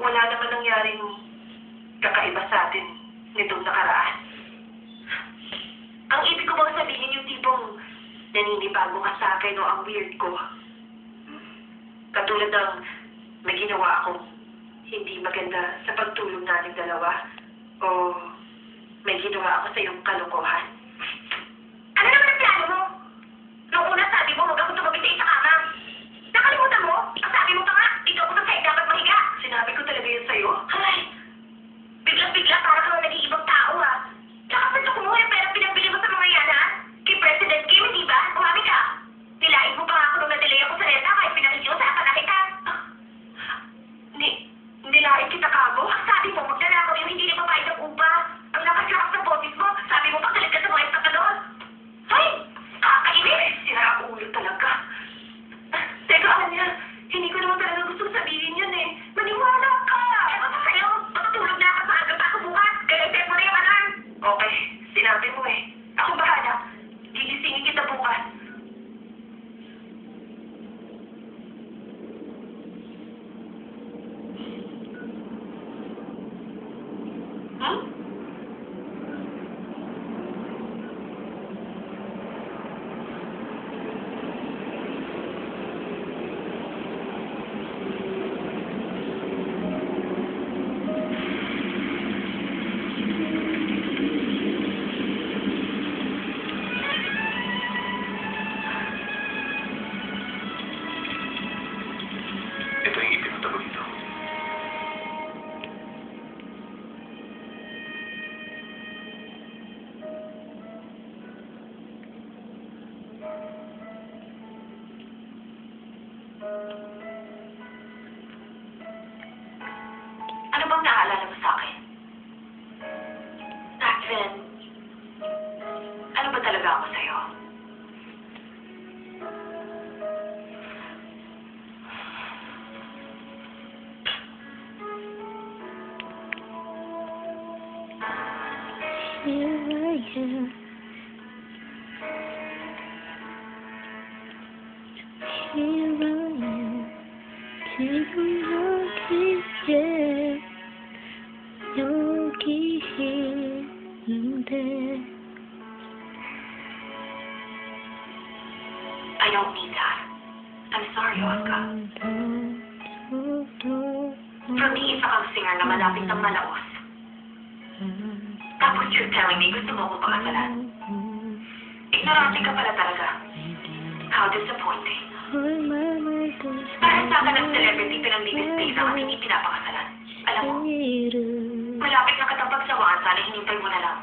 wala naman nangyaring kakaiba sa atin nitong nakaraan. Ang ibig ko bang sabihin yung tipong naninibago ka sa akin o ang weird ko. Katulad ng may ginawa akong hindi maganda sa pagtulong nating dalawa o may ginawa ako sa iyong kalokohan. Ano naman ang plano mo? Noong una sabi mo, huwag ako tumabi sa isang kama. Nakalimutan mo? Ang sabi mo pa nga, dito ako sa side dapat mahiga. Sinabi ko talaga yun sa'yo? Ay, bigla-bigla para kang nag-iibang tao ah. Tsaka sa ito kumuha yung pera pinabili mo sa mga yan ha? Kay President Kim, di ba? Umami ka. Nilain mo pa nga ako nung na-delay ako sa renta kahit pinakikiyusapan na kita. Nilain kita kamo? Ang sabi mo, magdala ako yung hindi nagbabayad ng upa. Ang lakas-lakas ng boses mo, sabi mo pa galit ka sa mga eskatador. Ay, kakainis! Sira ulo talaga. Teka, Anya, hindi ko naman talaga gusto sabihin yan eh. Maniwala ka! Ewan ko sa'yo, matutulog na ako sa aga pa ako bukas. Galitin mo na yung alarm. Okay, sinabi mo eh. Ako bahala. Gigisingin kita bukas. Hmm? Ito yung ipinutago dito. Ano bang naalala mo sa akin? Back then, ano ba talaga ako sa'yo? Here I am. Here I am. 지금 여기 있는데. I don't mean that. I'm sorry, Oscar. For me, isa kang singer na malapit ng malaos. Tapos you're telling me gusto mo akong pakasalan. Ignorante ka pala talaga. How disappointing. Para sa akin ng celebrity pinang-display lang at hindi pinapakasalan. Alam mo, malapit na kitang pagsawaan, sana hinintay mo na lang.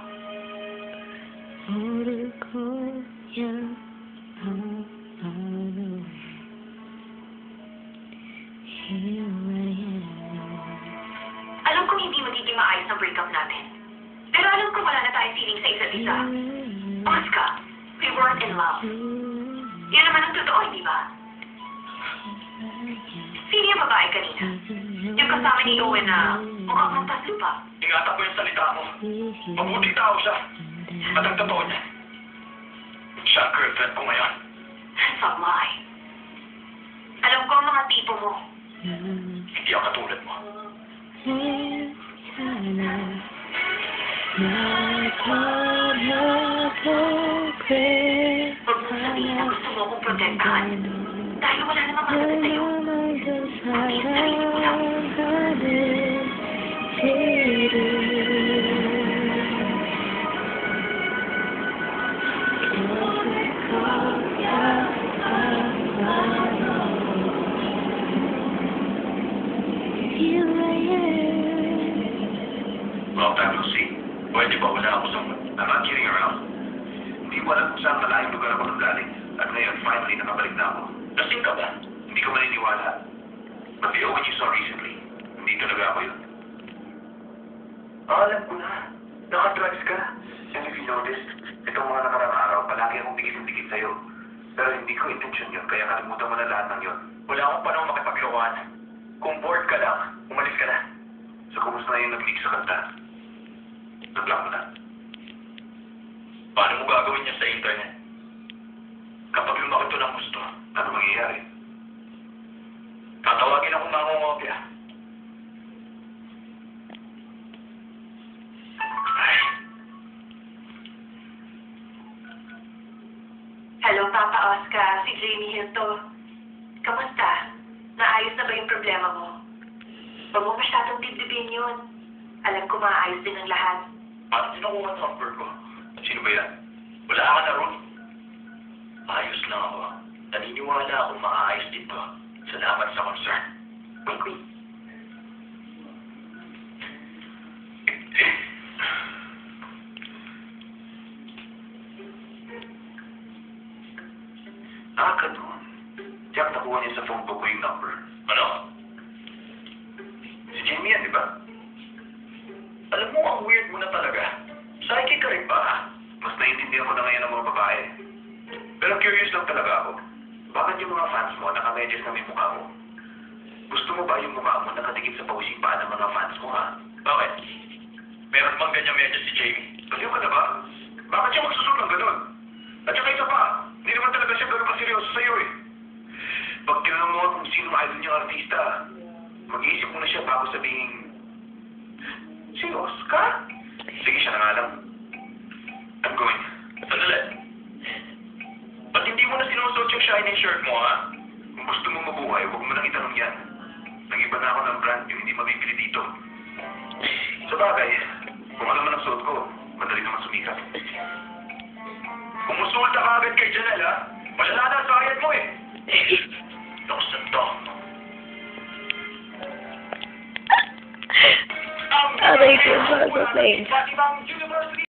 Alam kong hindi magiging maayos ang breakup natin. Pero alam ko wala na tayo feeling sa isa't isa. Oscar, we weren't in love. Yan naman ang totoo, hindi ba? Sino yung babae kanina? Yung kasama ni Owen na mukhang magpaslupa. Ingatan mo yung salita mo. Mabuting tao siya. At ang totoo niya, siya ang girlfriend ko ngayon. That's a lie. Alam ko ang mga tipo mo. Hindi ako katulad mo. Huwag mo sabihin na gusto mo akong protektahan. Dahil wala namang mahalaga sa'yo. Pati yung sarili mo lang. Long time no see. Pwede ba wala ako sa mood? I'm not kidding around. Hindi ko alam kung saan malayong lugar ako nang galing. At ngayon, finally, nakabalik na ako. Lasing ka ba? Hindi ko maniniwala. But the Owen you saw recently, hindi talaga ako yun. Alam ko na. Nakadrugs ka. And if you noticed, itong mga nakarang araw, palagi akong dikit-dikit sa'yo. Pero hindi ko intensyon yun, kaya kalimutan mo na lahat ng yun. Wala akong panahon makipaglokohan. Kung bored ka lang, umalis ka na. So, kumusta na yung nag-leak sa kanta? Naglang mo na. Paano mo gagawin niya sa internet? Kapag lumaki ito ng gusto, ano mangyayari? Tatawagin akong mangungopya. Papa Oscar, si Jamie Hilto. Kamusta? Naayos na ba yung problema mo? Huwag mo masyadong dibdibin yun. Alam ko maayos din ang lahat. Paano sinakuha ang number ko? Sino ba yan? Wala ka na ron. Ayos lang ako. Naniniwala akong maayos dito. Salamat sa concern. Wait. Ganun. Tiyak nakuha niya sa phone book ko yung number. Ano? Si Jamie yan, di ba? Alam mo, ang weird mo na talaga. Psychic ka rin ba, ha? Mas naiintindihan ko na ngayon ang mga babae. Pero curious lang talaga ako. Bakit yung mga fans mo nakamedyas na may mukha mo? Gusto mo ba yung mukha mo nakadikit sa pausing paa ng mga fans mo, ha? Bakit? Meron bang ganyan medyas si Jamie? Baliw ka na ba? Bakit siya magsusunod ng ganun? At saka isa pa, hindi naman talaga siya gano'n seryoso sa'yo eh. Pag tinanong mo kung sino idol niyang artista, mag-iisip mo na siya bago sabihin, si Oscar? Sige, siya na nga lang. I'm going. Sandali. Ba't hindi mo na sinusuot yung shiny shirt mo, ha? Kung gusto mo mabuhay, huwag mo nang itanong yan. Nag-iba na ako ng brand yung hindi mabibili dito. Sa bagay, kung ano man ang suot ko, madali naman sumikat. Kumusulta ka agad kay Janelle, ha? Malala na ang sayad mo, eh. Lawson to. Aray ko, bago play. Ibang university